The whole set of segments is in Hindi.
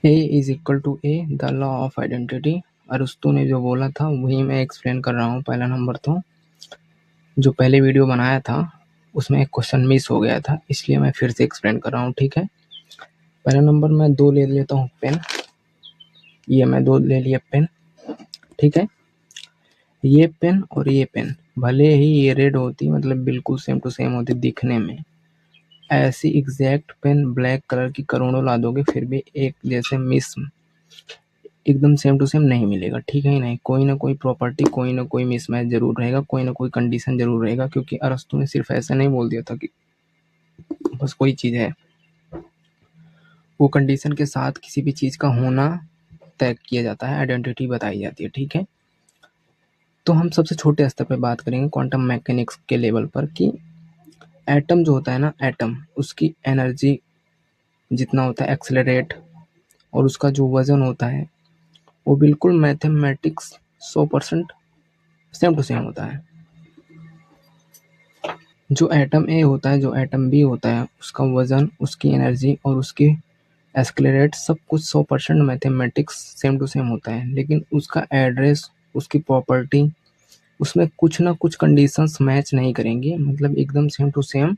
A is equal to A, the law of identity. अरस्तू ने जो बोला था वही मैं एक्सप्लेन कर रहा हूँ। पहला नंबर तो जो पहले वीडियो बनाया था उसमें एक क्वेश्चन मिस हो गया था, इसलिए मैं फिर से एक्सप्लेन कर रहा हूँ। ठीक है, पहला नंबर मैं दो ले लेता हूँ पेन। ये मैं दो ले लिया पेन। ठीक है, ये पेन और ये पेन भले ही ये रेड होती, मतलब बिल्कुल सेम टू सेम होती दिखने में, ऐसी एग्जैक्ट पेन ब्लैक कलर की करोड़ों ला दोगे फिर भी एक जैसे मिस एकदम सेम टू सेम नहीं मिलेगा। ठीक है ही नहीं, कोई ना कोई प्रॉपर्टी, कोई ना कोई मिसमैच जरूर रहेगा, कोई ना कोई कंडीशन जरूर रहेगा। क्योंकि अरस्तू ने सिर्फ ऐसा नहीं बोल दिया था कि बस कोई चीज़ है, वो कंडीशन के साथ किसी भी चीज़ का होना तय किया जाता है, आइडेंटिटी बताई जाती है। ठीक है, तो हम सबसे छोटे स्तर पे बात करेंगे क्वांटम मैकेनिक्स के लेवल पर कि एटम जो होता है ना, एटम उसकी एनर्जी जितना होता है एक्सेलरेट, और उसका जो वजन होता है वो बिल्कुल मैथमेटिक्स 100% सेम टू सेम होता है। जो एटम ए होता है, जो एटम बी होता है, उसका वजन, उसकी एनर्जी और उसकी एक्सेलरेट सब कुछ 100% मैथमेटिक्स सेम टू सेम होता है। लेकिन उसका एड्रेस, उसकी प्रॉपर्टी, उसमें कुछ ना कुछ कंडीशंस मैच नहीं करेंगी, मतलब एकदम सेम टू सेम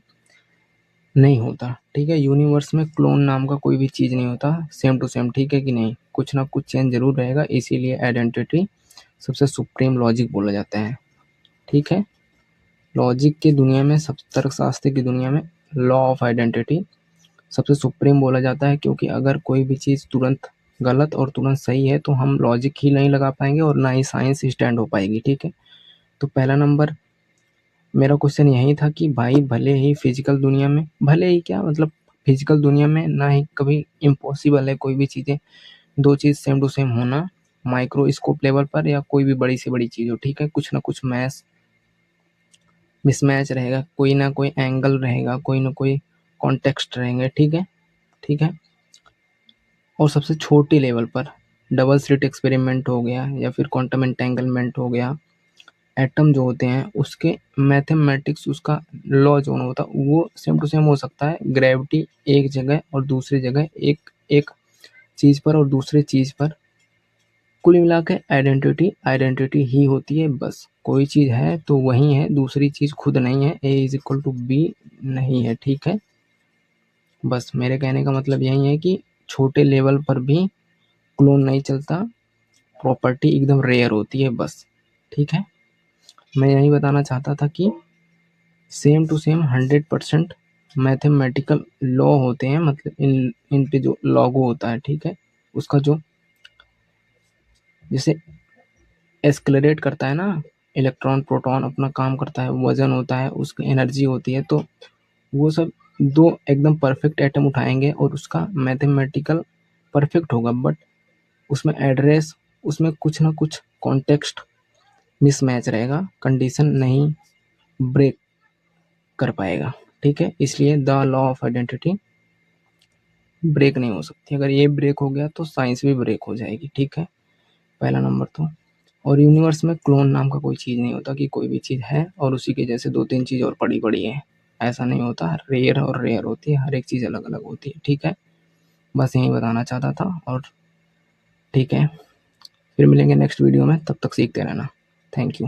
नहीं होता। ठीक है, यूनिवर्स में क्लोन नाम का कोई भी चीज़ नहीं होता सेम टू सेम। ठीक है कि नहीं, कुछ ना कुछ चेंज जरूर रहेगा, इसीलिए आइडेंटिटी सबसे सुप्रीम लॉजिक बोला जाता है। ठीक है, लॉजिक की दुनिया में, सब तर्कशास्त्र की दुनिया में लॉ ऑफ आइडेंटिटी सबसे सुप्रीम बोला जाता है। क्योंकि अगर कोई भी चीज़ तुरंत गलत और तुरंत सही है तो हम लॉजिक ही नहीं लगा पाएंगे और ना ही साइंस स्टैंड हो पाएगी। ठीक है, तो पहला नंबर मेरा क्वेश्चन यही था कि भाई भले ही फिजिकल दुनिया में, भले ही क्या मतलब फिजिकल दुनिया में ना ही कभी इम्पॉसिबल है कोई भी चीज़ें, दो चीज़ सेम टू सेम होना माइक्रोस्कोप लेवल पर, या कोई भी बड़ी से बड़ी चीज़ हो। ठीक है, कुछ ना कुछ मैच मिसमैच रहेगा, कोई ना कोई एंगल रहेगा, कोई ना कोई कॉन्टेक्स्ट रहेंगे। ठीक है, ठीक है, और सबसे छोटी लेवल पर डबल स्लिट एक्सपेरिमेंट हो गया या फिर क्वांटम एंटेंगलमेंट हो गया, एटम जो होते हैं उसके मैथमेटिक्स, उसका लॉ जो होता है वो सेम टू सेम हो सकता है। ग्रेविटी एक जगह और दूसरी जगह, एक एक चीज़ पर और दूसरे चीज़ पर, कुल मिला के आइडेंटिटी आइडेंटिटी ही होती है। बस कोई चीज़ है तो वही है, दूसरी चीज़ खुद नहीं है। ए इज इक्वल टू बी नहीं है। ठीक है, बस मेरे कहने का मतलब यही है कि छोटे लेवल पर भी क्लोन नहीं चलता, प्रॉपर्टी एकदम रेयर होती है बस। ठीक है, मैं यही बताना चाहता था कि same to same 100% mathematical law होते हैं, मतलब इन पे जो लॉगो होता है, ठीक है, उसका जो जैसे एस्केलरेट करता है ना, इलेक्ट्रॉन प्रोटॉन अपना काम करता है, वजन होता है, उसकी एनर्जी होती है, तो वो सब दो एकदम परफेक्ट एटम उठाएंगे और उसका मैथमेटिकल परफेक्ट होगा, बट उसमें एड्रेस, उसमें कुछ ना कुछ कॉन्टेक्स्ट मिसमैच रहेगा, कंडीशन नहीं ब्रेक कर पाएगा। ठीक है, इसलिए the law of identity break नहीं हो सकती। अगर ये ब्रेक हो गया तो साइंस भी ब्रेक हो जाएगी। ठीक है, पहला नंबर तो, और यूनिवर्स में क्लोन नाम का कोई चीज़ नहीं होता कि कोई भी चीज़ है और उसी के जैसे दो तीन चीज़ और पड़ी पड़ी है, ऐसा नहीं होता। रेयर और रेयर होती है, हर एक चीज़ अलग अलग होती है। ठीक है, बस यही बताना चाहता था। और ठीक है, फिर मिलेंगे नेक्स्ट वीडियो में, तब तक सीखते रहना। Thank you.